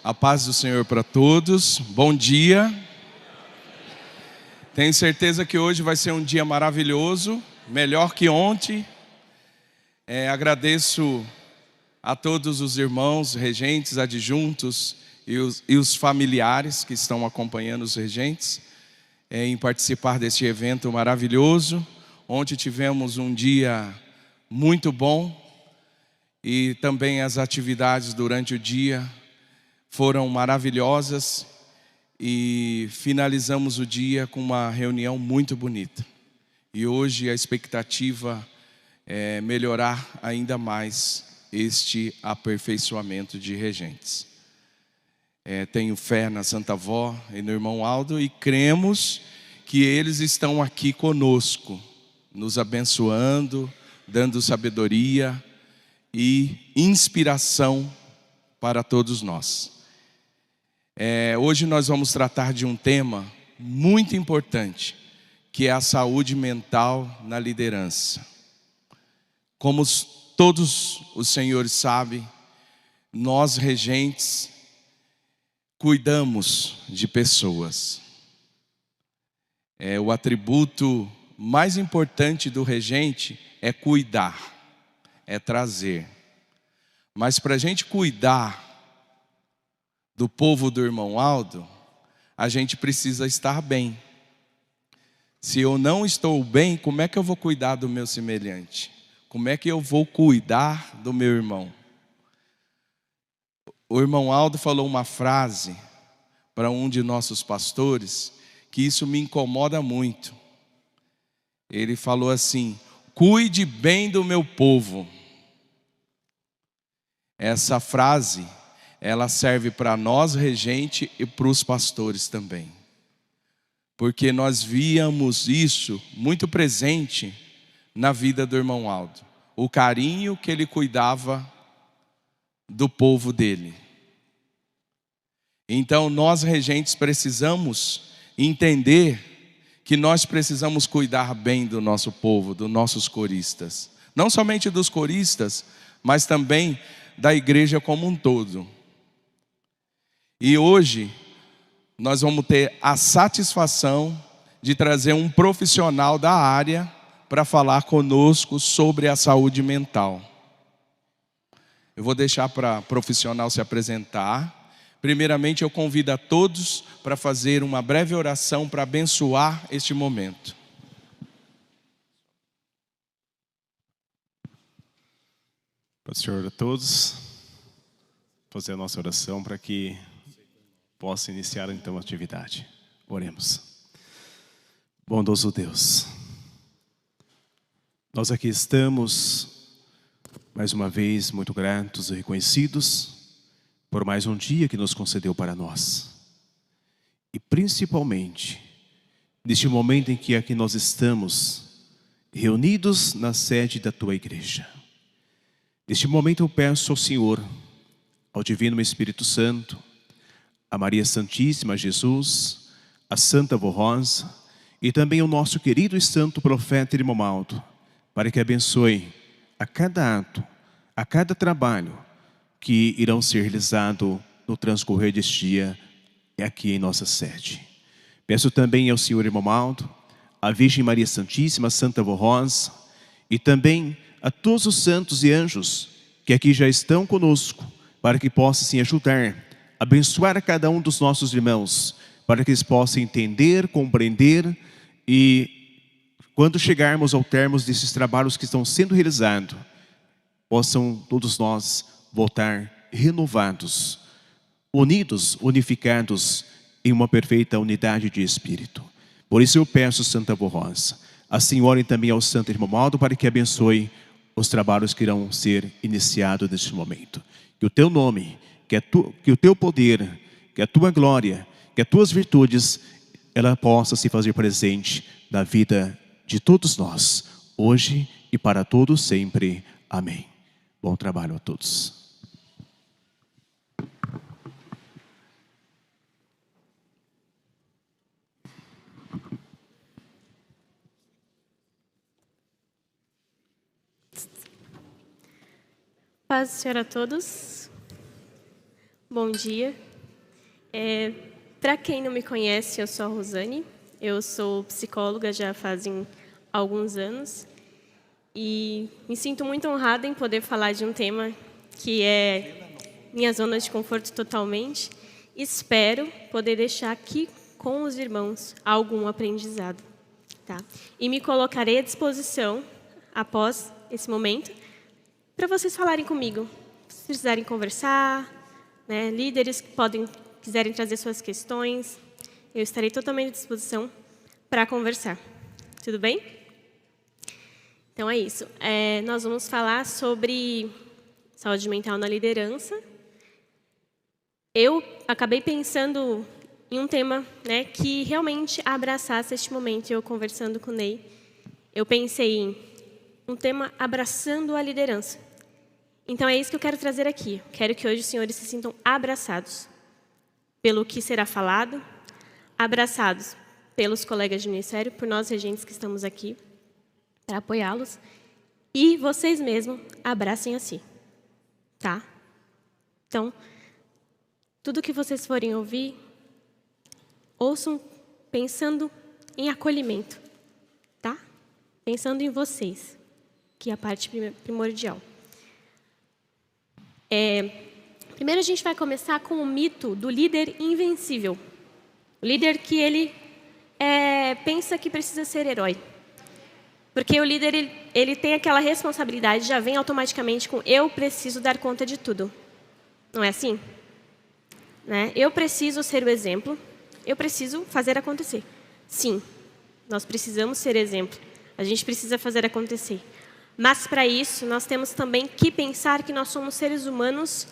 A paz do Senhor para todos. Bom dia. Tenho certeza que hoje vai ser um dia maravilhoso, melhor que ontem. Agradeço a todos os irmãos, regentes, adjuntos e os familiares que estão acompanhando os regentes em participar deste evento maravilhoso. Ontem tivemos um dia muito bom e também as atividades durante o dia foram maravilhosas e finalizamos o dia com uma reunião muito bonita. E hoje a expectativa é melhorar ainda mais este aperfeiçoamento de regentes. Tenho fé na Santa Vó e no irmão Aldo e cremos que eles estão aqui conosco, nos abençoando, dando sabedoria e inspiração para todos nós. Hoje nós vamos tratar de um tema muito importante, que é a saúde mental na liderança. Como todos os senhores sabem, nós regentes cuidamos de pessoas. O atributo mais importante do regente é cuidar, é trazer. Mas para a gente cuidar do povo do irmão Aldo, a gente precisa estar bem. Se eu não estou bem, como é que eu vou cuidar do meu semelhante? Como é que eu vou cuidar do meu irmão? O irmão Aldo falou uma frase para um de nossos pastores, que isso me incomoda muito. Ele falou assim: cuide bem do meu povo. Essa frase, ela serve para nós regente e para os pastores também. Porque nós víamos isso muito presente na vida do irmão Aldo. O carinho que ele cuidava do povo dele. Então nós regentes precisamos entender que nós precisamos cuidar bem do nosso povo, dos nossos coristas. Não somente dos coristas, mas também da igreja como um todo. E hoje nós vamos ter a satisfação de trazer um profissional da área para falar conosco sobre a saúde mental. Eu vou deixar para o profissional se apresentar. Primeiramente eu convido a todos para fazer uma breve oração para abençoar este momento. Paz do Senhor a todos. Fazer a nossa oração para que possa iniciar então a atividade. Oremos. Bondoso Deus, nós aqui estamos mais uma vez muito gratos e reconhecidos por mais um dia que nos concedeu para nós. E principalmente neste momento em que aqui nós estamos reunidos na sede da Tua igreja. Neste momento eu peço ao Senhor, ao Divino Espírito Santo, a Maria Santíssima Jesus, a Santa Vó Rosa e também o nosso querido e santo profeta irmão Aldo, para que abençoe a cada ato, a cada trabalho que irão ser realizados no transcorrer deste dia aqui em nossa sede. Peço também ao Senhor irmão Aldo, à Virgem Maria Santíssima, Santa Vó Rosa e também a todos os santos e anjos que aqui já estão conosco, para que possam se ajudar, abençoar a cada um dos nossos irmãos, para que eles possam entender, compreender e quando chegarmos ao termo desses trabalhos que estão sendo realizados, possam todos nós voltar renovados, unidos, unificados em uma perfeita unidade de espírito. Por isso eu peço, Santa Vó Rosa, a Senhora e também ao Santo Irmão Aldo, para que abençoe os trabalhos que irão ser iniciados neste momento. Que o Teu nome, que o Teu poder, que a Tua glória, que as Tuas virtudes, ela possa se fazer presente na vida de todos nós, hoje e para todos sempre. Amém. Bom trabalho a todos. Paz do Senhor a todos. Bom dia. Para quem não me conhece, eu sou a Rosane. Eu sou psicóloga já fazem alguns anos. E me sinto muito honrada em poder falar de um tema que é minha zona de conforto totalmente. Espero poder deixar aqui com os irmãos algum aprendizado. Tá? E me colocarei à disposição, após esse momento, para vocês falarem comigo. Se precisarem conversar, né? Líderes que quiserem trazer suas questões, eu estarei totalmente à disposição para conversar. Tudo bem? Então é isso. Nós vamos falar sobre saúde mental na liderança. Eu acabei pensando em um tema, né, que realmente abraçasse este momento. Eu conversando com o Ney, eu pensei em um tema abraçando a liderança. Então é isso que eu quero trazer aqui. Quero que hoje os senhores se sintam abraçados pelo que será falado, abraçados pelos colegas de ministério, por nós regentes que estamos aqui para apoiá-los, e vocês mesmos abracem a si, tá? Então, tudo que vocês forem ouvir, ouçam pensando em acolhimento, tá? Pensando em vocês, que é a parte primordial. Primeiro a gente vai começar com o mito do líder invencível. O líder que ele pensa que precisa ser herói. Porque o líder ele tem aquela responsabilidade, já vem automaticamente com eu preciso dar conta de tudo. Não é assim? Né? Eu preciso ser o exemplo, eu preciso fazer acontecer. Sim, nós precisamos ser exemplo, a gente precisa fazer acontecer. Mas para isso, nós temos também que pensar que nós somos seres humanos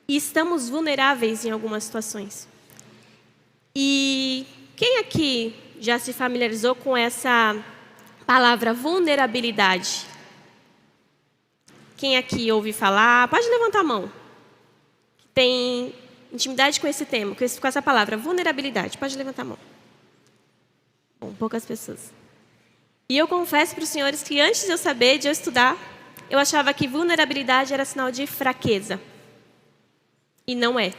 e estamos vulneráveis em algumas situações. E quem aqui já se familiarizou com essa palavra vulnerabilidade? Quem aqui ouve falar? Pode levantar a mão. Tem intimidade com esse tema, com essa palavra, vulnerabilidade. Pode levantar a mão. Bom, poucas pessoas. E eu confesso para os senhores que antes de eu saber, de eu estudar, eu achava que vulnerabilidade era sinal de fraqueza. E não é.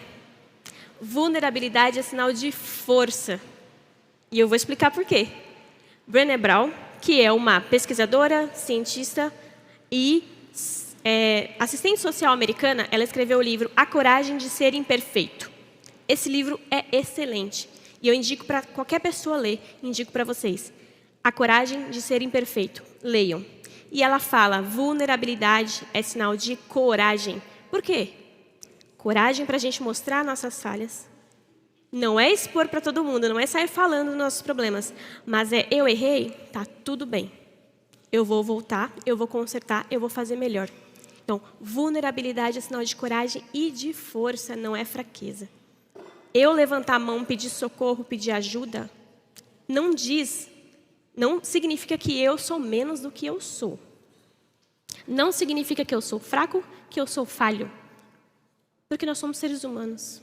Vulnerabilidade é sinal de força. E eu vou explicar por quê. Brené Brown, que é uma pesquisadora, cientista e assistente social americana, ela escreveu o livro A Coragem de Ser Imperfeito. Esse livro é excelente. E eu indico para qualquer pessoa ler, indico para vocês. A Coragem de Ser Imperfeito. Leiam. E ela fala, vulnerabilidade é sinal de coragem. Por quê? Coragem para a gente mostrar nossas falhas. Não é expor para todo mundo, não é sair falando dos nossos problemas. Mas eu errei, tá tudo bem. Eu vou voltar, eu vou consertar, eu vou fazer melhor. Então, vulnerabilidade é sinal de coragem e de força, não é fraqueza. Eu levantar a mão, pedir socorro, pedir ajuda, não significa que eu sou menos do que eu sou. Não significa que eu sou fraco, que eu sou falho. Porque nós somos seres humanos.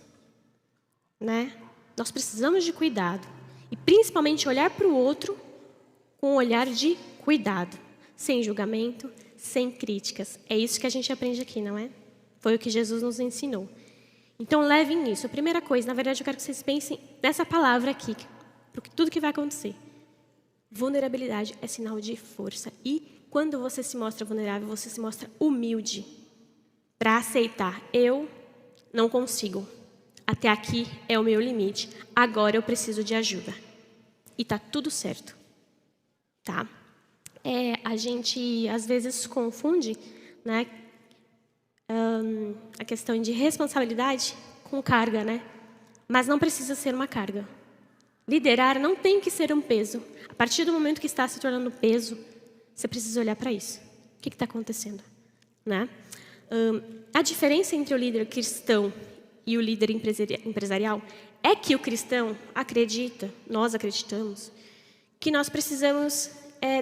Né? Nós precisamos de cuidado. E principalmente olhar para o outro com um olhar de cuidado. Sem julgamento, sem críticas. É isso que a gente aprende aqui, não é? Foi o que Jesus nos ensinou. Então levem isso. A primeira coisa, na verdade eu quero que vocês pensem nessa palavra aqui. Porque tudo que vai acontecer. Vulnerabilidade é sinal de força. E quando você se mostra vulnerável, você se mostra humilde. Para aceitar, eu não consigo. Até aqui é o meu limite. Agora eu preciso de ajuda. E tá tudo certo. Tá? A gente, às vezes, confunde, né, a questão de responsabilidade com carga, né? Mas não precisa ser uma carga. Liderar não tem que ser um peso. A partir do momento que está se tornando peso, você precisa olhar para isso. O que está acontecendo? Né? A diferença entre o líder cristão e o líder empresarial é que o cristão acredita, nós acreditamos, que nós precisamos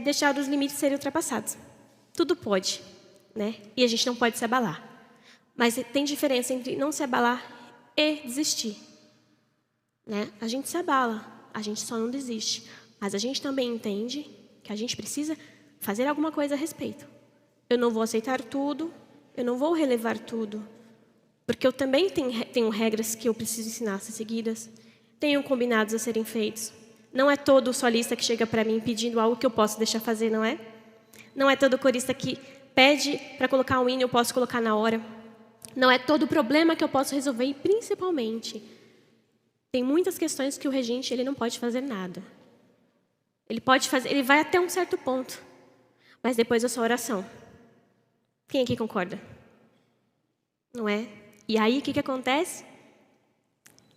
deixar os limites serem ultrapassados. Tudo pode, né? E a gente não pode se abalar. Mas tem diferença entre não se abalar e desistir. Né? A gente se abala, a gente só não desiste. Mas a gente também entende que a gente precisa fazer alguma coisa a respeito. Eu não vou aceitar tudo, eu não vou relevar tudo. Porque eu também tenho regras que eu preciso ensinar a ser seguidas. Tenho combinados a serem feitos. Não é todo solista que chega para mim pedindo algo que eu posso deixar fazer, não é? Não é todo corista que pede para colocar um hino, eu posso colocar na hora. Não é todo problema que eu posso resolver. E, principalmente, tem muitas questões que o regente ele não pode fazer nada. Ele pode fazer, ele vai até um certo ponto. Mas depois é só oração. Quem aqui concorda? Não é? E aí, o que acontece?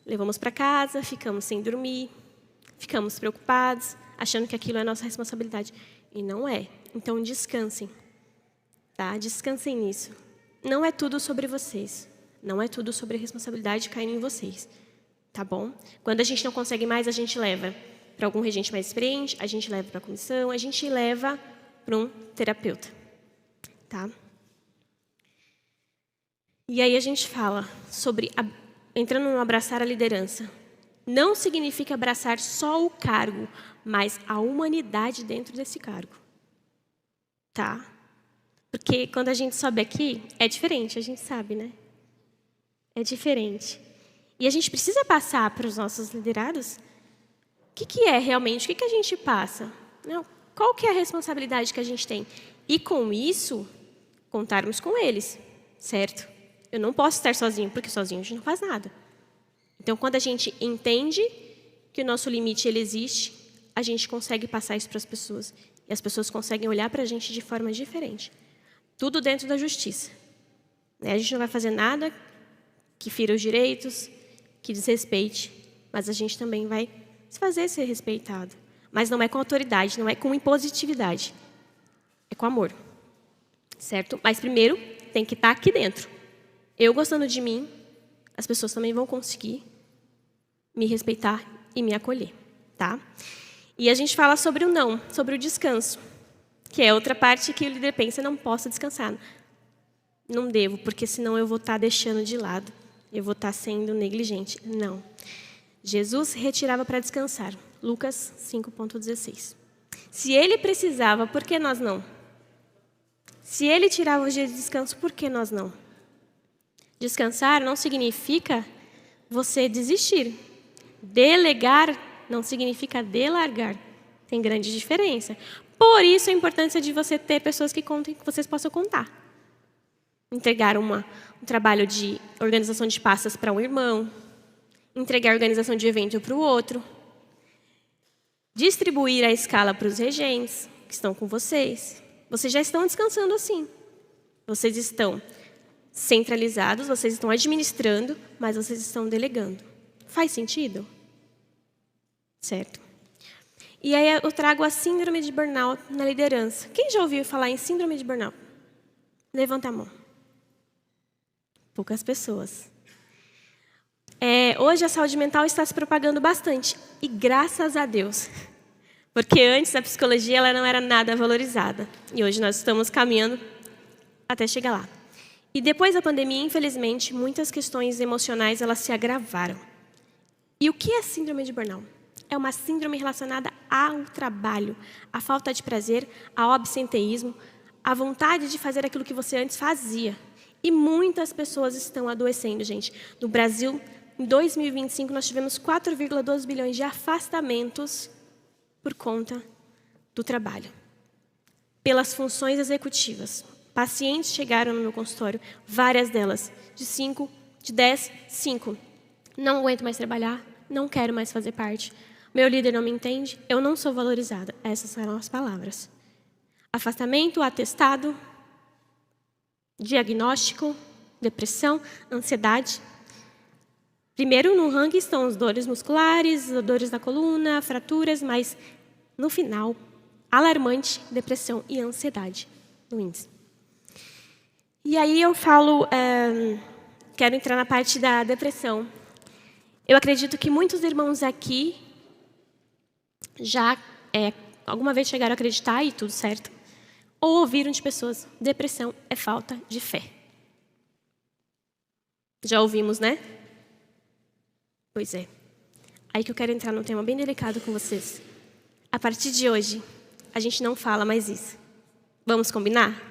Levamos para casa, ficamos sem dormir, ficamos preocupados, achando que aquilo é nossa responsabilidade. E não é. Então, descansem. Tá? Descansem nisso. Não é tudo sobre vocês. Não é tudo sobre a responsabilidade caindo em vocês. Tá bom? Quando a gente não consegue mais, a gente leva para algum regente mais experiente, a gente leva para a comissão, a gente leva para um terapeuta. Tá? E aí a gente fala sobre, entrando no abraçar a liderança. Não significa abraçar só o cargo, mas a humanidade dentro desse cargo. Tá? Porque quando a gente sobe aqui, é diferente, a gente sabe, né? É diferente. E a gente precisa passar para os nossos liderados o que é realmente, o que a gente passa. Não, qual que é a responsabilidade que a gente tem? E com isso, contarmos com eles, certo? Eu não posso estar sozinho, porque sozinho a gente não faz nada. Então, quando a gente entende que o nosso limite ele existe, a gente consegue passar isso para as pessoas. E as pessoas conseguem olhar para a gente de forma diferente. Tudo dentro da justiça. A gente não vai fazer nada que fira os direitos, que desrespeite, mas a gente também vai se fazer ser respeitado. Mas não é com autoridade, não é com impositividade. É com amor. Certo? Mas primeiro tem que estar aqui dentro. Eu gostando de mim, as pessoas também vão conseguir me respeitar e me acolher. Tá? E a gente fala sobre o não, sobre o descanso, que é outra parte que o líder pensa, não posso descansar. Não devo, porque senão eu vou estar deixando de lado. Eu vou estar sendo negligente. Não. Jesus retirava para descansar. Lucas 5,16. Se ele precisava, por que nós não? Se ele tirava os dias de descanso, por que nós não? Descansar não significa você desistir. Delegar não significa delargar. Tem grande diferença. Por isso a importância de você ter pessoas que contem, que vocês possam contar. Entregar um trabalho de organização de pastas para um irmão. Entregar a organização de evento para o outro. Distribuir a escala para os regentes que estão com vocês. Vocês já estão descansando assim. Vocês estão centralizados, vocês estão administrando, mas vocês estão delegando. Faz sentido? Certo. E aí eu trago a síndrome de burnout na liderança. Quem já ouviu falar em síndrome de burnout? Levanta a mão. Poucas pessoas. Hoje a saúde mental está se propagando bastante. E graças a Deus. Porque antes a psicologia ela não era nada valorizada. E hoje nós estamos caminhando até chegar lá. E depois da pandemia, infelizmente, muitas questões emocionais elas se agravaram. E o que é síndrome de burnout? É uma síndrome relacionada ao trabalho, à falta de prazer, ao absenteísmo, à vontade de fazer aquilo que você antes fazia. E muitas pessoas estão adoecendo, gente. No Brasil, em 2025, nós tivemos 4,2 bilhões de afastamentos por conta do trabalho. Pelas funções executivas. Pacientes chegaram no meu consultório, várias delas, de 10, 5. Não aguento mais trabalhar, não quero mais fazer parte. Meu líder não me entende, eu não sou valorizada. Essas eram as palavras. Afastamento, atestado, diagnóstico, depressão, ansiedade. Primeiro no ranking estão as dores musculares, as dores da coluna, fraturas, mas no final, alarmante, depressão e ansiedade no índice. E aí eu falo, quero entrar na parte da depressão. Eu acredito que muitos irmãos aqui já alguma vez chegaram a acreditar e tudo certo, ou ouviram de pessoas, depressão é falta de fé. Já ouvimos, né? Pois é. Aí que eu quero entrar num tema bem delicado com vocês. A partir de hoje, a gente não fala mais isso. Vamos combinar?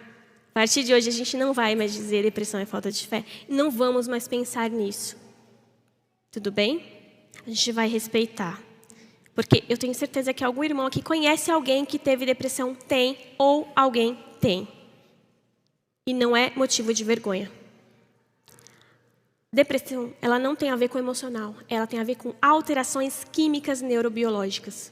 A partir de hoje, a gente não vai mais dizer depressão é falta de fé. Não vamos mais pensar nisso. Tudo bem? A gente vai respeitar. Porque eu tenho certeza que algum irmão aqui conhece alguém que teve depressão, tem, ou alguém tem. E não é motivo de vergonha. Depressão, ela não tem a ver com o emocional. Ela tem a ver com alterações químicas neurobiológicas.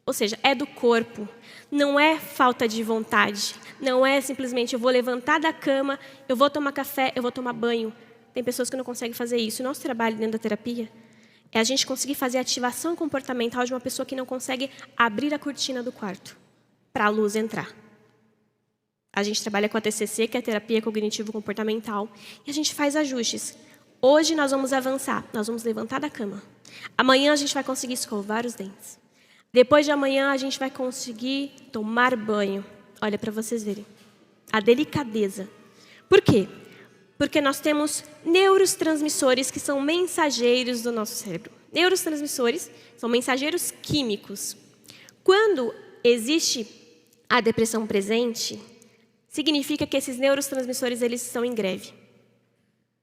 Ou seja, é do corpo. Não é falta de vontade. Não é simplesmente eu vou levantar da cama, eu vou tomar café, eu vou tomar banho. Tem pessoas que não conseguem fazer isso. O nosso trabalho dentro da terapia é a gente conseguir fazer a ativação comportamental de uma pessoa que não consegue abrir a cortina do quarto para a luz entrar. A gente trabalha com a TCC, que é a terapia cognitivo-comportamental, e a gente faz ajustes. Hoje nós vamos avançar, nós vamos levantar da cama. Amanhã a gente vai conseguir escovar os dentes. Depois de amanhã a gente vai conseguir tomar banho. Olha para vocês verem a delicadeza. Por quê? Porque nós temos neurotransmissores que são mensageiros do nosso cérebro. Neurotransmissores são mensageiros químicos. Quando existe a depressão presente, significa que esses neurotransmissores eles estão em greve.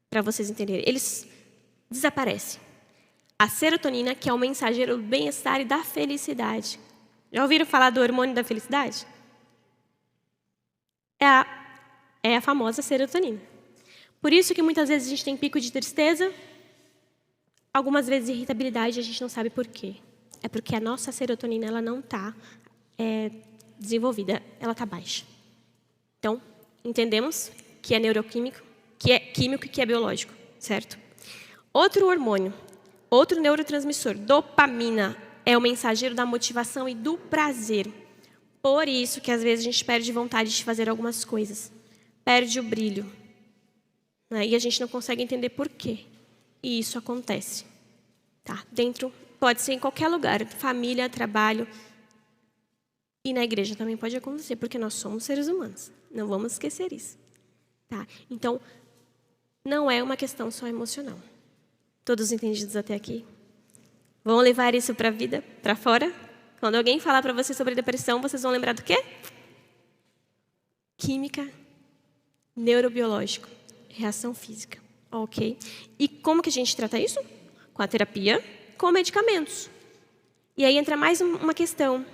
Para vocês entenderem, eles desaparecem. A serotonina, que é o mensageiro do bem-estar e da felicidade. Já ouviram falar do hormônio da felicidade? É a famosa serotonina. Por isso que muitas vezes a gente tem pico de tristeza, algumas vezes irritabilidade, a gente não sabe por quê. É porque a nossa serotonina ela não está desenvolvida, ela está baixa. Então, entendemos que é neuroquímico, que é químico e que é biológico, certo? Outro hormônio, outro neurotransmissor, dopamina, é o mensageiro da motivação e do prazer. Por isso que às vezes a gente perde vontade de fazer algumas coisas, perde o brilho. E a gente não consegue entender por quê. E isso acontece. Tá? Dentro, pode ser em qualquer lugar, família, trabalho. E na igreja também pode acontecer, porque nós somos seres humanos. Não vamos esquecer isso. Tá? Então, não é uma questão só emocional. Todos entendidos até aqui? Vão levar isso para a vida, para fora? Quando alguém falar para você sobre depressão, vocês vão lembrar do quê? Química, neurobiológico, reação física. Ok? E como que a gente trata isso? Com a terapia, com medicamentos. E aí entra mais uma questão.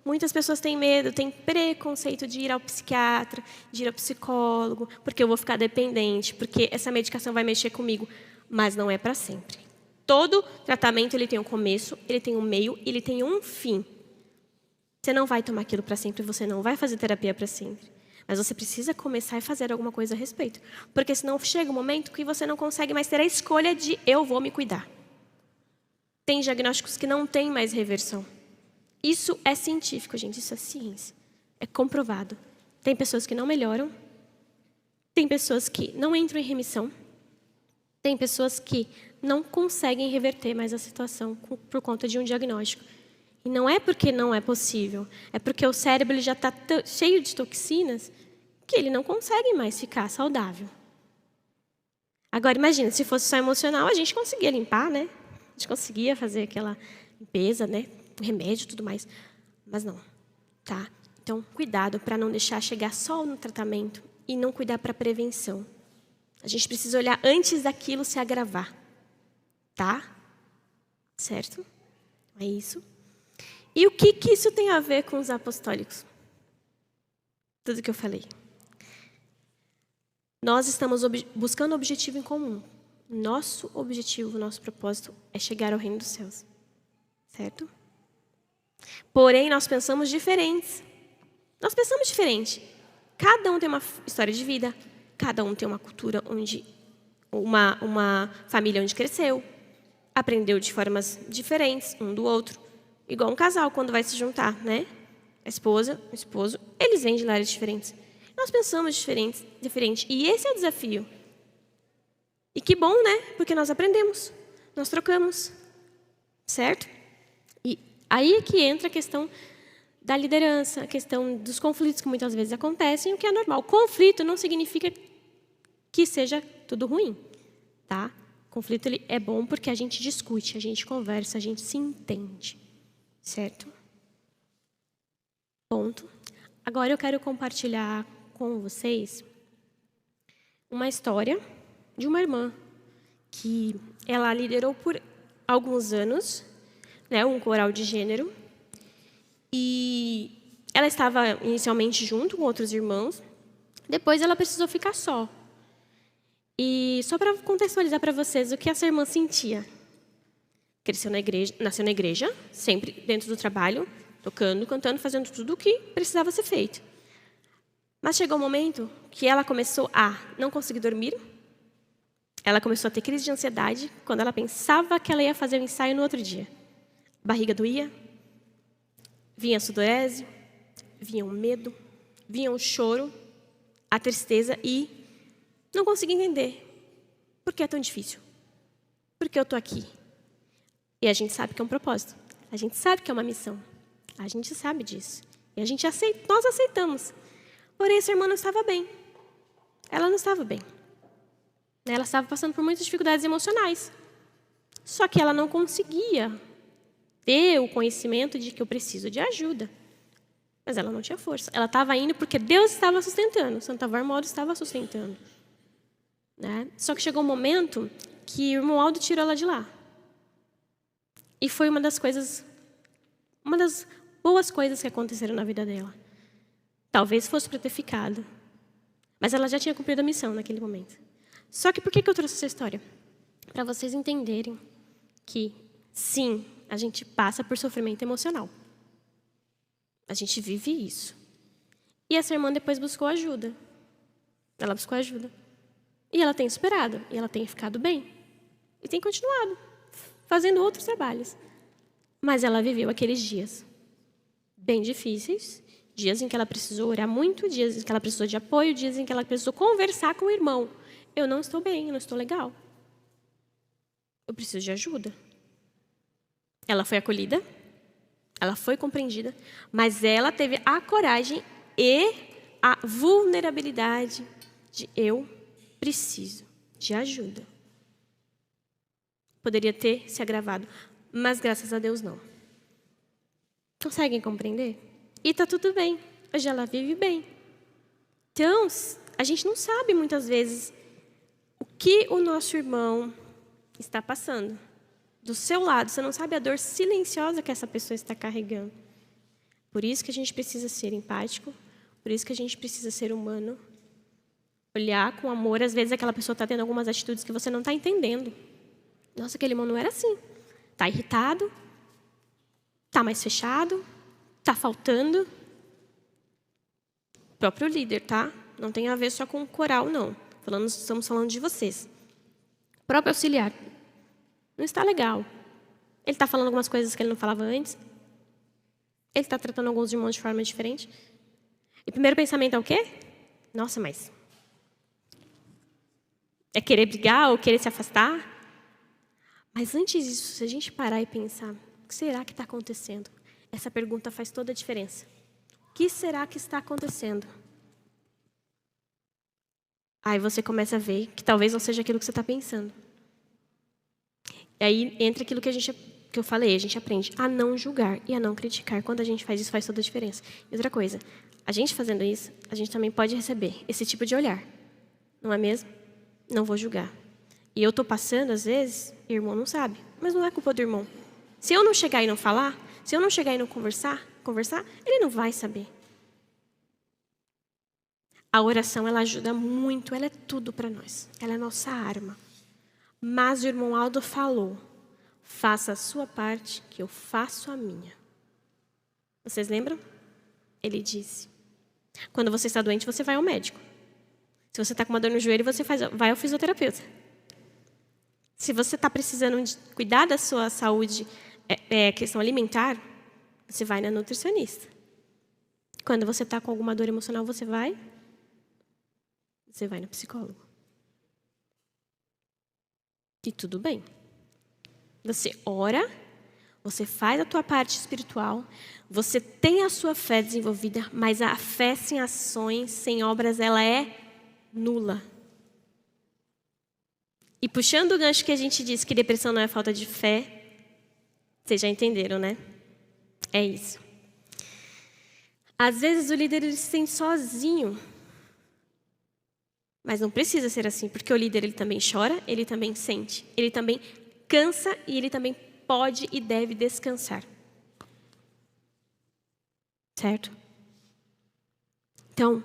Muitas pessoas têm medo, têm preconceito de ir ao psiquiatra, de ir ao psicólogo, porque eu vou ficar dependente, porque essa medicação vai mexer comigo. Mas não é para sempre. Todo tratamento ele tem um começo, ele tem um meio, ele tem um fim. Você não vai tomar aquilo para sempre, você não vai fazer terapia para sempre. Mas você precisa começar e fazer alguma coisa a respeito. Porque senão chega um momento que você não consegue mais ter a escolha de eu vou me cuidar. Tem diagnósticos que não têm mais reversão. Isso é científico, gente, isso é ciência. É comprovado. Tem pessoas que não melhoram. Tem pessoas que não entram em remissão. Tem pessoas que não conseguem reverter mais a situação por conta de um diagnóstico. E não é porque não é possível, é porque o cérebro ele já está cheio de toxinas que ele não consegue mais ficar saudável. Agora, imagina, se fosse só emocional, a gente conseguia limpar, né? A gente conseguia fazer aquela limpeza, né? Remédio e tudo mais. Mas não, tá? Então, cuidado para não deixar chegar só no tratamento e não cuidar para a prevenção. A gente precisa olhar antes daquilo se agravar. Tá? Certo? É isso. E o que isso tem a ver com os apostólicos? Tudo que eu falei. Nós estamos buscando um objetivo em comum. Nosso objetivo, nosso propósito é chegar ao reino dos céus. Certo? Porém, nós pensamos diferentes. Nós pensamos diferente. Cada um tem uma história de vida. Cada um tem uma cultura onde... Uma família onde cresceu. Aprendeu de formas diferentes um do outro. Igual um casal quando vai se juntar, né? A esposa, o esposo, eles vêm de lares diferentes. Nós pensamos diferente. E esse é o desafio. E que bom, né? Porque nós aprendemos. Nós trocamos. Certo? E aí é que entra a questão da liderança, a questão dos conflitos que muitas vezes acontecem, o que é normal. Conflito não significa que seja tudo ruim, tá? Conflito ele é bom porque a gente discute, a gente conversa, a gente se entende, certo? Ponto. Agora eu quero compartilhar com vocês uma história de uma irmã que ela liderou por alguns anos, né, um coral de gênero. E ela estava inicialmente junto com outros irmãos. Depois ela precisou ficar só. E só para contextualizar para vocês o que essa irmã sentia. Cresceu na igreja, nasceu na igreja, sempre dentro do trabalho, tocando, cantando, fazendo tudo o que precisava ser feito. Mas chegou um momento que ela começou a não conseguir dormir. Ela começou a ter crise de ansiedade quando ela pensava que ela ia fazer o ensaio no outro dia. A barriga doía, vinha a sudorese, vinha o medo, vinha o choro, a tristeza e não conseguia entender por que é tão difícil. Por que eu estou aqui? E a gente sabe que é um propósito. A gente sabe que é uma missão. A gente sabe disso. E a gente nós aceitamos. Porém, essa irmã não estava bem. Ela não estava bem. Ela estava passando por muitas dificuldades emocionais. Só que ela não conseguia ter o conhecimento de que eu preciso de ajuda. Mas ela não tinha força. Ela estava indo porque Deus estava sustentando. Santa Vó Armório estava sustentando. Né? Só que chegou um momento que o irmão Aldo tirou ela de lá. E foi uma das boas coisas que aconteceram na vida dela. Talvez fosse para ter ficado. Mas ela já tinha cumprido a missão naquele momento. Só que por que eu trouxe essa história? Para vocês entenderem que, sim, a gente passa por sofrimento emocional. A gente vive isso. E essa irmã depois buscou ajuda. Ela buscou ajuda. E ela tem superado. E ela tem ficado bem. E tem continuado fazendo outros trabalhos. Mas ela viveu aqueles dias bem difíceis, dias em que ela precisou orar muito, dias em que ela precisou de apoio, dias em que ela precisou conversar com o irmão. Eu não estou bem, eu não estou legal. Eu preciso de ajuda. Ela foi acolhida, ela foi compreendida, mas ela teve a coragem e a vulnerabilidade de eu preciso de ajuda. Poderia ter se agravado, mas graças a Deus não. Conseguem compreender? E está tudo bem. Hoje ela vive bem. Então, a gente não sabe muitas vezes o que o nosso irmão está passando. Do seu lado, você não sabe a dor silenciosa que essa pessoa está carregando. Por isso que a gente precisa ser empático, por isso que a gente precisa ser humano. Olhar com amor, às vezes aquela pessoa está tendo algumas atitudes que você não está entendendo. Nossa, aquele irmão não era assim. Está irritado, está mais fechado, está faltando. O próprio líder, tá? Não tem a ver só com o coral, não. Estamos falando de vocês. O próprio auxiliar. Não está legal. Ele está falando algumas coisas que ele não falava antes. Ele está tratando alguns irmãos de forma diferente. E o primeiro pensamento é o quê? Nossa, mas é querer brigar ou querer se afastar? Mas antes disso, se a gente parar e pensar, o que será que está acontecendo? Essa pergunta faz toda a diferença. O que será que está acontecendo? Aí você começa a ver que talvez não seja aquilo que você está pensando. E aí entra aquilo que eu falei, a gente aprende a não julgar e a não criticar. Quando a gente faz isso, faz toda a diferença. E outra coisa, a gente fazendo isso, a gente também pode receber esse tipo de olhar. Não é mesmo? Não vou julgar. E eu estou passando, às vezes, e o irmão não sabe. Mas não é culpa do irmão. Se eu não chegar e não falar, se eu não chegar e não conversar, ele não vai saber. A oração, ela ajuda muito, ela é tudo para nós. Ela é a nossa arma. Mas o irmão Aldo falou, faça a sua parte, que eu faço a minha. Vocês lembram? Ele disse, quando você está doente, você vai ao médico. Se você está com uma dor no joelho, você vai ao fisioterapeuta. Se você está precisando de cuidar da sua saúde, questão alimentar, você vai na nutricionista. Quando você está com alguma dor emocional, você vai no psicólogo. E tudo bem. Você ora, você faz a tua parte espiritual, você tem a sua fé desenvolvida, mas a fé sem ações, sem obras, ela é nula. E puxando o gancho que a gente disse que depressão não é falta de fé, vocês já entenderam, né? É isso. Às vezes o líder ele se sente sozinho. Mas não precisa ser assim, porque o líder ele também chora, ele também sente, ele também cansa e ele também pode e deve descansar. Certo? Então,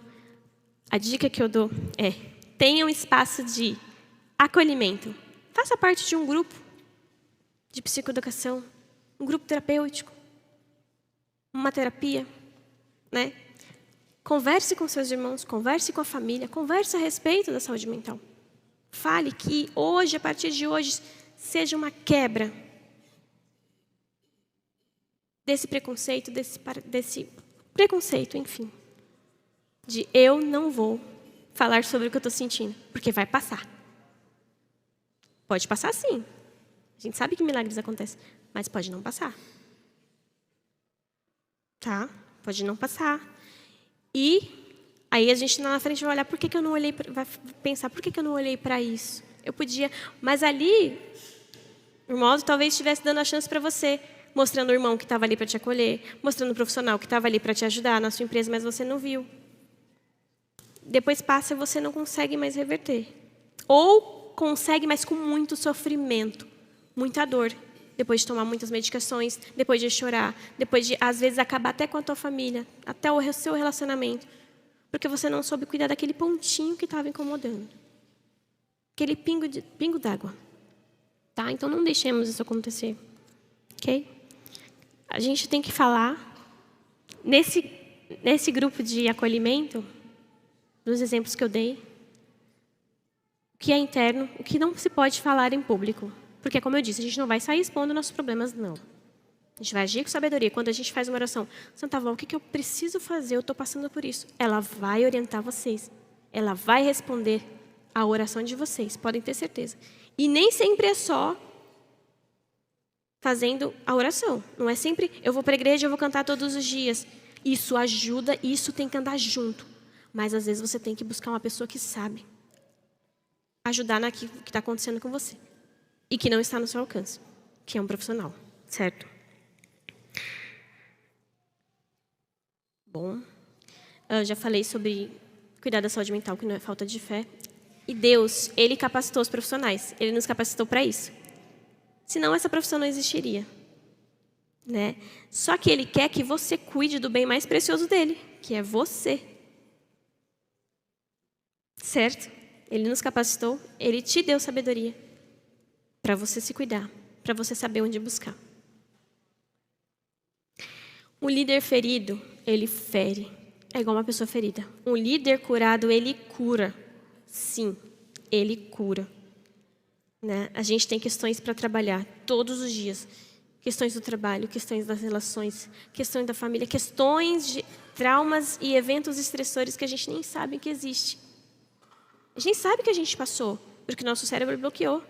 a dica que eu dou é: tenha um espaço de acolhimento. Faça parte de um grupo de psicoeducação, um grupo terapêutico, uma terapia, né? Converse com seus irmãos, converse com a família, converse a respeito da saúde mental. Fale que hoje, a partir de hoje, seja uma quebra desse preconceito, desse preconceito, enfim. De eu não vou falar sobre o que eu estou sentindo, porque vai passar. Pode passar sim. A gente sabe que milagres acontecem, mas pode não passar. Tá? Pode não passar. E aí a gente lá na frente vai olhar, por que eu não olhei, vai pensar, por que eu não olhei para isso? Eu podia, mas ali, o irmão talvez estivesse dando a chance para você, mostrando o irmão que estava ali para te acolher, mostrando o profissional que estava ali para te ajudar na sua empresa, mas você não viu. Depois passa e você não consegue mais reverter. Ou consegue, mas com muito sofrimento, muita dor. Depois de tomar muitas medicações, depois de chorar, depois de, às vezes, acabar até com a tua família, até o seu relacionamento. Porque você não soube cuidar daquele pontinho que estava incomodando. Aquele pingo d'água. Tá? Então, não deixemos isso acontecer. Ok? A gente tem que falar, nesse grupo de acolhimento, dos exemplos que eu dei, o que é interno, o que não se pode falar em público. Porque, como eu disse, a gente não vai sair expondo nossos problemas, não. A gente vai agir com sabedoria. Quando a gente faz uma oração, Santa Avó, o que eu preciso fazer? Eu estou passando por isso. Ela vai orientar vocês. Ela vai responder a oração de vocês, podem ter certeza. E nem sempre é só fazendo a oração. Não é sempre, eu vou para a igreja, eu vou cantar todos os dias. Isso ajuda, isso tem que andar junto. Mas, às vezes, você tem que buscar uma pessoa que sabe ajudar naquilo que está acontecendo com você. E que não está no seu alcance, que é um profissional, certo? Bom, eu já falei sobre cuidar da saúde mental, que não é falta de fé. E Deus, Ele capacitou os profissionais, Ele nos capacitou para isso. Senão essa profissão não existiria. Né? Só que Ele quer que você cuide do bem mais precioso dEle, que é você. Certo? Ele nos capacitou, Ele te deu sabedoria para você se cuidar, para você saber onde buscar. Um líder ferido, ele fere. É igual uma pessoa ferida. Um líder curado, ele cura. Sim, ele cura. Né? A gente tem questões para trabalhar todos os dias. Questões do trabalho, questões das relações, questões da família, questões de traumas e eventos estressores que a gente nem sabe que existe. A gente sabe que a gente passou, porque nosso cérebro bloqueou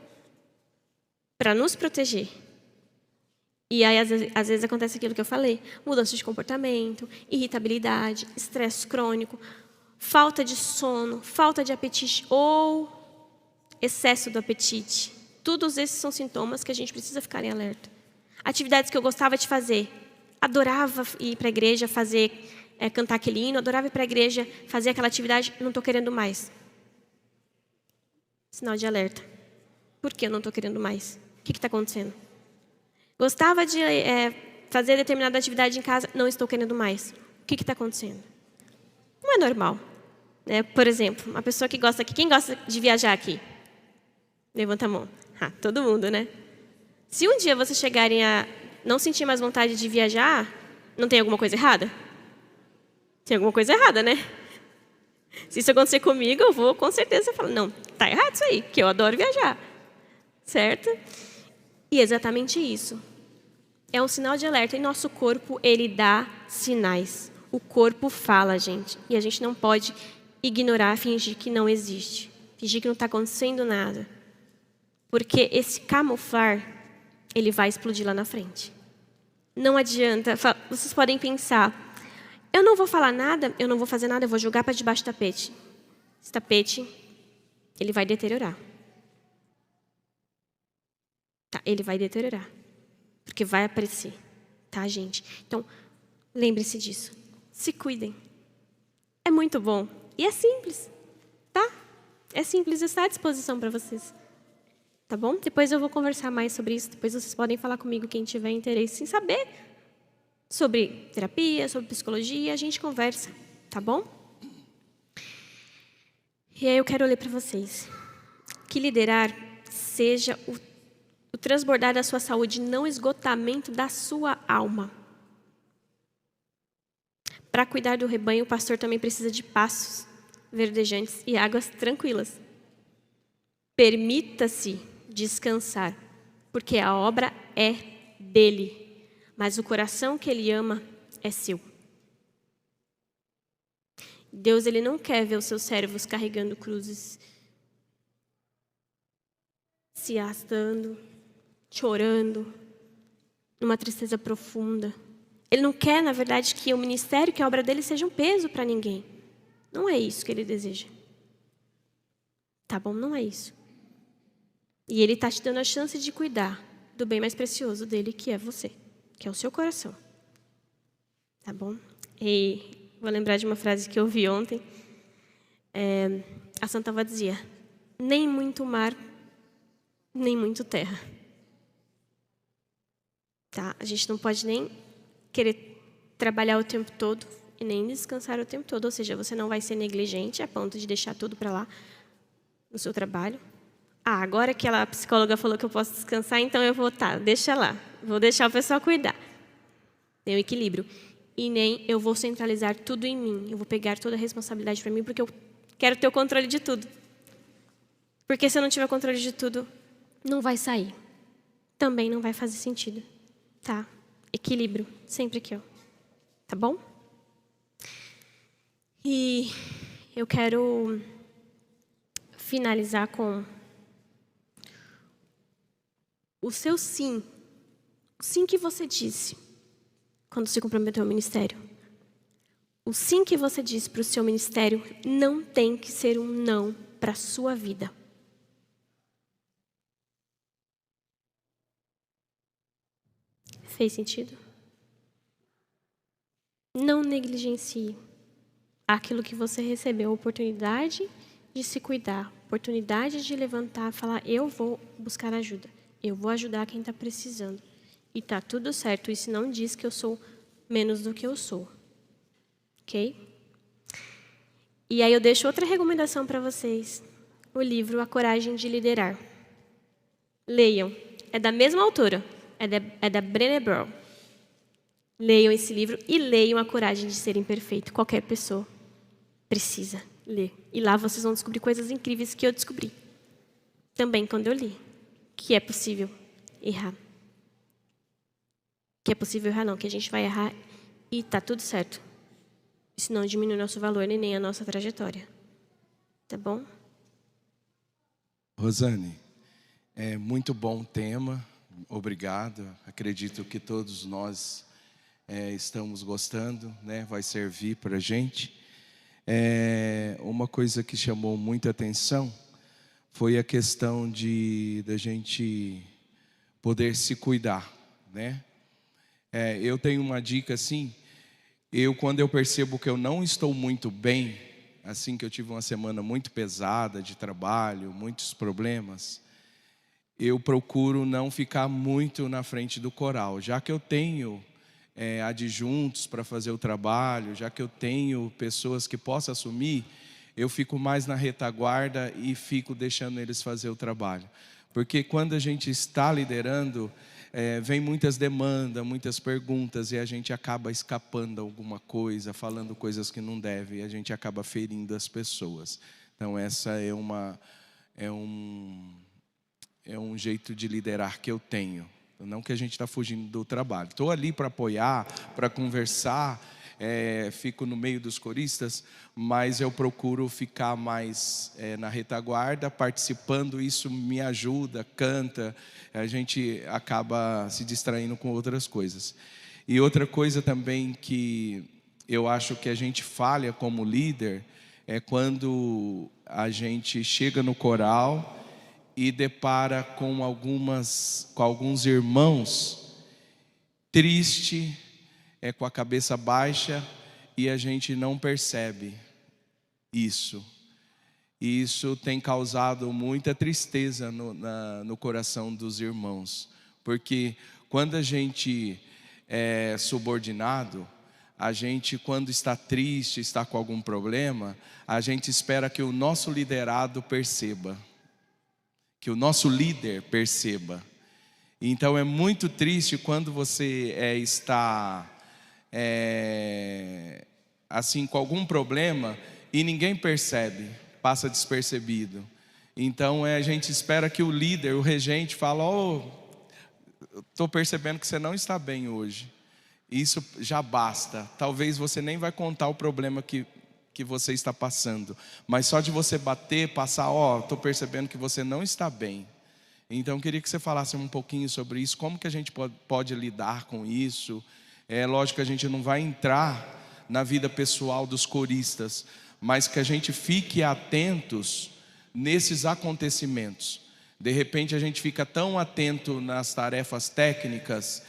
para nos proteger. E aí, às vezes, acontece aquilo que eu falei. Mudança de comportamento, irritabilidade, estresse crônico, falta de sono, falta de apetite ou excesso do apetite. Todos esses são sintomas que a gente precisa ficar em alerta. Atividades que eu gostava de fazer. Adorava ir para a igreja cantar aquele hino, adorava ir para a igreja fazer aquela atividade, não estou querendo mais. Sinal de alerta. Por que eu não estou querendo mais? O que está acontecendo? Gostava de fazer determinada atividade em casa, não estou querendo mais. O que está acontecendo? Não é normal. Né? Por exemplo, uma pessoa que gosta aqui, quem gosta de viajar aqui? Levanta a mão. Todo mundo, né? Se um dia vocês chegarem a não sentir mais vontade de viajar, não tem alguma coisa errada? Tem alguma coisa errada, né? Se isso acontecer comigo, eu vou com certeza falar, não, tá errado isso aí, que eu adoro viajar. Certo? E é exatamente isso. É um sinal de alerta. E nosso corpo, ele dá sinais. O corpo fala, gente. E a gente não pode ignorar, fingir que não existe. Fingir que não está acontecendo nada. Porque esse camuflar, ele vai explodir lá na frente. Não adianta. Vocês podem pensar, eu não vou falar nada, eu não vou fazer nada, eu vou jogar para debaixo do tapete. Esse tapete, ele vai deteriorar. Tá, ele vai deteriorar. Porque vai aparecer. Tá, gente? Então, lembre-se disso. Se cuidem. É muito bom. E é simples. Tá? É simples, está à disposição para vocês. Tá bom? Depois eu vou conversar mais sobre isso. Depois vocês podem falar comigo, quem tiver interesse em saber sobre terapia, sobre psicologia, a gente conversa, tá bom? E aí eu quero ler para vocês. Que liderar seja o transbordar da sua saúde, não esgotamento da sua alma. Para cuidar do rebanho, o pastor também precisa de pastos verdejantes e águas tranquilas. Permita-se descansar, porque a obra é dele, mas o coração que ele ama é seu. Deus, ele não quer ver os seus servos carregando cruzes, se arrastando, chorando, numa tristeza profunda. Ele não quer, na verdade, que o ministério, que a obra dele seja um peso para ninguém. Não é isso que ele deseja. Tá bom? Não é isso. E ele está te dando a chance de cuidar do bem mais precioso dele, que é você, que é o seu coração. Tá bom? E vou lembrar de uma frase que eu ouvi ontem. A Santa Avó dizia: nem muito mar, nem muito terra. Tá? A gente não pode nem querer trabalhar o tempo todo e nem descansar o tempo todo. Ou seja, você não vai ser negligente a ponto de deixar tudo para lá no seu trabalho. Agora que a psicóloga falou que eu posso descansar, então eu vou, deixa lá. Vou deixar o pessoal cuidar. Tem um equilíbrio. E nem eu vou centralizar tudo em mim. Eu vou pegar toda a responsabilidade para mim, porque eu quero ter o controle de tudo. Porque se eu não tiver controle de tudo, não vai sair. Também não vai fazer sentido. Tá? Equilíbrio. Sempre aqui, ó. Tá bom? E eu quero finalizar com o seu sim. O sim que você disse quando se comprometeu ao ministério. O sim que você disse para o seu ministério não tem que ser um não para a sua vida. Fez sentido? Não negligencie aquilo que você recebeu, a oportunidade de se cuidar, oportunidade de levantar, falar: eu vou buscar ajuda, eu vou ajudar quem está precisando. E tá tudo certo, isso não diz que eu sou menos do que eu sou. Ok? E aí eu deixo outra recomendação para vocês. O livro A Coragem de Liderar. Leiam. É da mesma autora. É da Brené Brown. Leiam esse livro e leiam A Coragem de Ser Imperfeito. Qualquer pessoa precisa ler. E lá vocês vão descobrir coisas incríveis que eu descobri. Também quando eu li. Que é possível errar. Que é possível errar não, que a gente vai errar e tá tudo certo. Isso não diminui nosso valor nem a nossa trajetória. Tá bom? Rosane, é muito bom o tema. Obrigado. Acredito que todos nós estamos gostando, né? Vai servir para a gente. Uma coisa que chamou muita atenção foi a questão da gente poder se cuidar, né? Eu tenho uma dica assim. Quando eu percebo que eu não estou muito bem, assim que eu tive uma semana muito pesada de trabalho, muitos problemas, eu procuro não ficar muito na frente do coral. Já que eu tenho adjuntos para fazer o trabalho, já que eu tenho pessoas que possam assumir, eu fico mais na retaguarda e fico deixando eles fazer o trabalho. Porque quando a gente está liderando, vem muitas demandas, muitas perguntas, e a gente acaba escapando alguma coisa, falando coisas que não deve, e a gente acaba ferindo as pessoas. Então essa é um jeito de liderar que eu tenho. Não que a gente está fugindo do trabalho. Estou ali para apoiar, para conversar, fico no meio dos coristas, mas eu procuro ficar mais na retaguarda, participando. Isso me ajuda, canta, a gente acaba se distraindo com outras coisas. E outra coisa também que eu acho que a gente falha como líder é quando a gente chega no coral e depara com alguns irmãos triste, com a cabeça baixa, e a gente não percebe isso. E isso tem causado muita tristeza no coração dos irmãos. Porque quando a gente é subordinado, a gente, quando está triste, está com algum problema, a gente espera que o nosso liderado perceba, que o nosso líder perceba. Então é muito triste quando você está assim com algum problema e ninguém percebe, passa despercebido. Então a gente espera que o líder, o regente, fale: estou percebendo que você não está bem hoje. Isso já basta. Talvez você nem vai contar o problema que você está passando, mas só de você bater, passar: estou percebendo que você não está bem. Então eu queria que você falasse um pouquinho sobre isso, como que a gente pode lidar com isso. É lógico que a gente não vai entrar na vida pessoal dos coristas, mas que a gente fique atentos nesses acontecimentos. De repente a gente fica tão atento nas tarefas técnicas,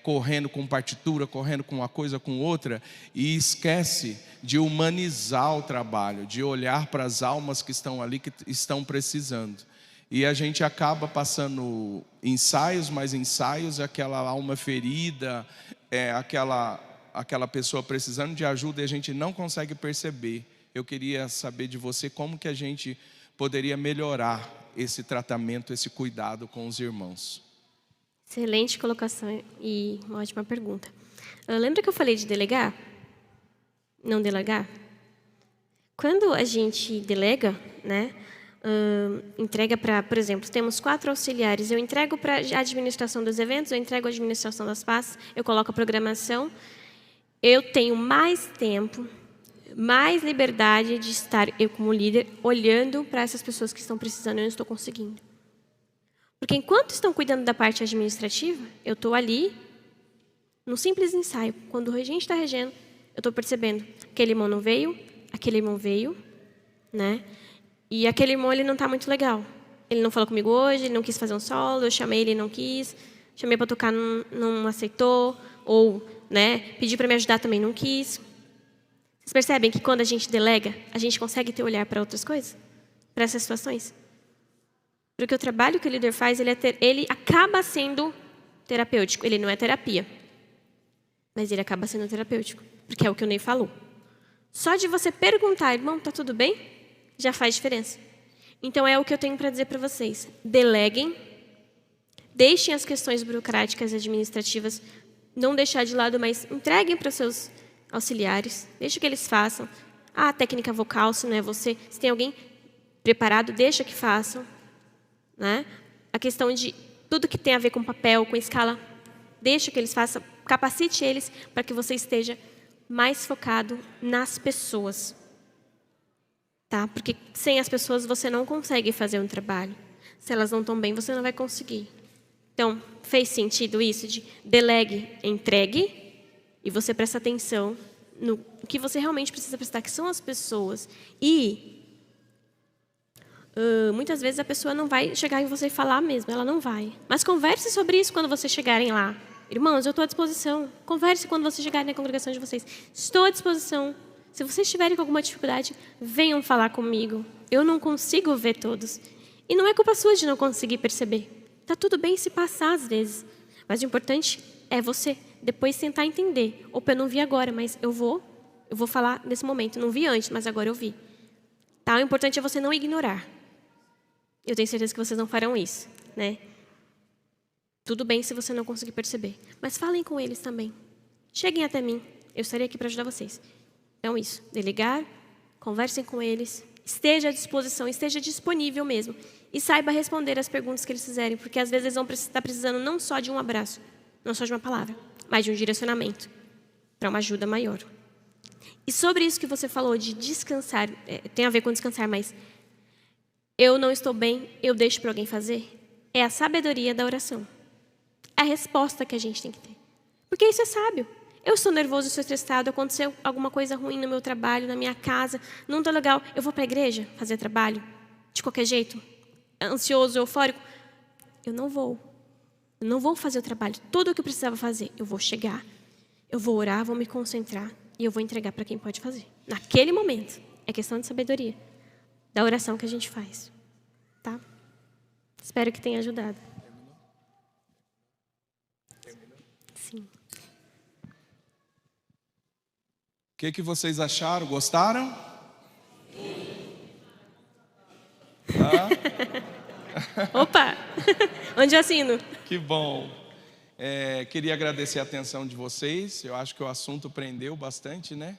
correndo com partitura, correndo com uma coisa, com outra, e esquece de humanizar o trabalho, de olhar para as almas que estão ali, que estão precisando. E a gente acaba passando ensaios, mais ensaios, aquela alma ferida, aquela pessoa precisando de ajuda, e a gente não consegue perceber. Eu queria saber de você como que a gente poderia melhorar esse tratamento, esse cuidado com os irmãos. Excelente colocação e uma ótima pergunta. Lembra que eu falei de delegar? Não delegar? Quando a gente delega, né? Entrega para, por exemplo, temos 4 auxiliares, eu entrego para a administração dos eventos, eu entrego a administração das pastas, eu coloco a programação, eu tenho mais tempo, mais liberdade de estar, eu como líder, olhando para essas pessoas que estão precisando e eu não estou conseguindo. Porque enquanto estão cuidando da parte administrativa, eu estou ali, no simples ensaio, quando o regente está regendo, eu estou percebendo, aquele irmão não veio, aquele irmão veio, né? E aquele irmão, ele não está muito legal. Ele não falou comigo hoje, ele não quis fazer um solo, eu chamei, ele não quis. Chamei para tocar, não aceitou. Ou, né, pedi para me ajudar, também não quis. Vocês percebem que quando a gente delega, a gente consegue ter olhar para outras coisas? Para essas situações? Porque o trabalho que o líder faz, ele acaba sendo terapêutico. Ele não é terapia. Mas ele acaba sendo terapêutico. Porque é o que o Ney falou. Só de você perguntar: irmão, está tudo bem? Já faz diferença. Então é o que eu tenho para dizer para vocês. Deleguem, deixem as questões burocráticas e administrativas, não deixar de lado, mas entreguem para os seus auxiliares, deixem que eles façam. A técnica vocal, se não é você, se tem alguém preparado, deixa que façam. Né? A questão de tudo que tem a ver com papel, com escala, deixa que eles façam, capacite eles para que você esteja mais focado nas pessoas. Tá? Porque sem as pessoas você não consegue fazer um trabalho. Se elas não estão bem, você não vai conseguir. Então, fez sentido isso de delegue, entregue, e você presta atenção no que você realmente precisa prestar, que são as pessoas. E muitas vezes a pessoa não vai chegar em você e falar mesmo, ela não vai. Mas converse sobre isso quando vocês chegarem lá. Irmãos, eu estou à disposição. Converse quando vocês chegarem na congregação de vocês. Estou à disposição. Se vocês estiverem com alguma dificuldade, venham falar comigo. Eu não consigo ver todos. E não é culpa sua de não conseguir perceber. Está tudo bem se passar às vezes. Mas o importante é você depois tentar entender. Opa, eu não vi agora, mas eu vou falar nesse momento. Não vi antes, mas agora eu vi. Tá? O importante é você não ignorar. Eu tenho certeza que vocês não farão isso, né? Tudo bem se você não conseguir perceber. Mas falem com eles também. Cheguem até mim. Eu estarei aqui para ajudar vocês. Então, isso. Delegar, conversem com eles, esteja à disposição, esteja disponível mesmo. E saiba responder as perguntas que eles fizerem, porque às vezes eles vão estar precisando não só de um abraço, não só de uma palavra, mas de um direcionamento para uma ajuda maior. E sobre isso que você falou de descansar, tem a ver com descansar, mas eu não estou bem, eu deixo para alguém fazer, é a sabedoria da oração. É a resposta que a gente tem que ter. Porque isso é sábio. Eu estou nervoso, estou estressado, aconteceu alguma coisa ruim no meu trabalho, na minha casa, não está legal. Eu vou para a igreja fazer trabalho, de qualquer jeito, ansioso, eufórico. Eu não vou fazer o trabalho, tudo o que eu precisava fazer. Eu vou chegar, eu vou orar, vou me concentrar e eu vou entregar para quem pode fazer. Naquele momento, é questão de sabedoria. da oração que a gente faz. Tá? Espero que tenha ajudado. Sim. O que vocês acharam? Gostaram? Opa! Onde eu assino? Que bom. Queria agradecer a atenção de vocês. Eu acho que o assunto prendeu bastante, né?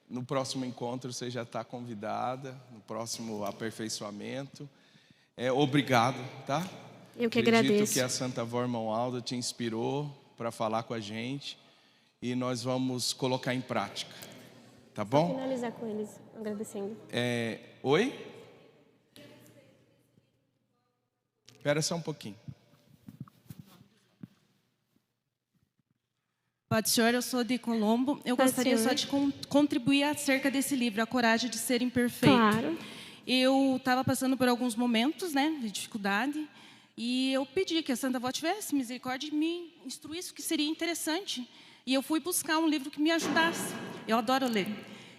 No próximo encontro você já está convidada, no próximo aperfeiçoamento. Obrigado, tá? Eu que Acredito agradeço. que a Santa Avó Irmão Aldo te inspirou para falar com a gente e nós vamos colocar em prática, tá bom? Vou finalizar com eles, agradecendo. Oi? Espera só um pouquinho. Pode, senhor, eu sou de Colombo. Eu gostaria só de contribuir acerca desse livro, A Coragem de Ser Imperfeito. Claro. Eu estava passando por alguns momentos, né, de dificuldade, e eu pedi que a Santa Avó tivesse misericórdia e me instruísse o que seria interessante. E eu fui buscar um livro que me ajudasse. Eu adoro ler.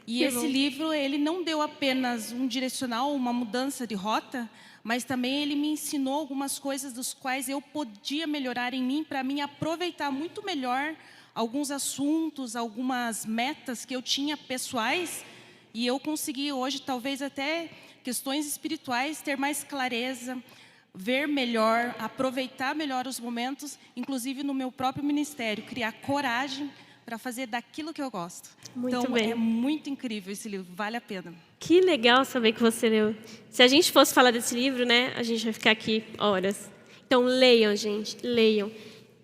E esse livro, ele não deu apenas um direcional, uma mudança de rota, mas também ele me ensinou algumas coisas dos quais eu podia melhorar em mim, para mim aproveitar muito melhor alguns assuntos, algumas metas que eu tinha pessoais, e eu consegui hoje, talvez até questões espirituais, ter mais clareza, ver melhor, aproveitar melhor os momentos, inclusive no meu próprio ministério, criar coragem para fazer daquilo que eu gosto. Muito então, bem. É muito incrível esse livro, vale a pena. Que legal saber que você leu. Se a gente fosse falar desse livro, né, a gente vai ficar aqui horas. Então, leiam, gente, leiam.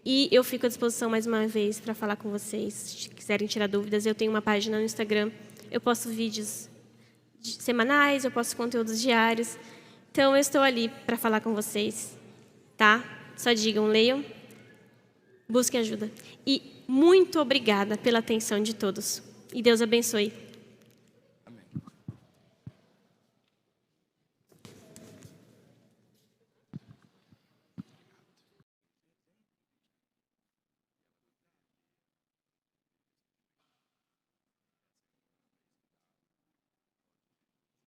E eu fico à disposição mais uma vez para falar com vocês. Se quiserem tirar dúvidas, eu tenho uma página no Instagram. Eu posto vídeos semanais, eu posto conteúdos diários. Então, eu estou ali para falar com vocês, tá? Só digam, leiam, busquem ajuda. E muito obrigada pela atenção de todos. E Deus abençoe.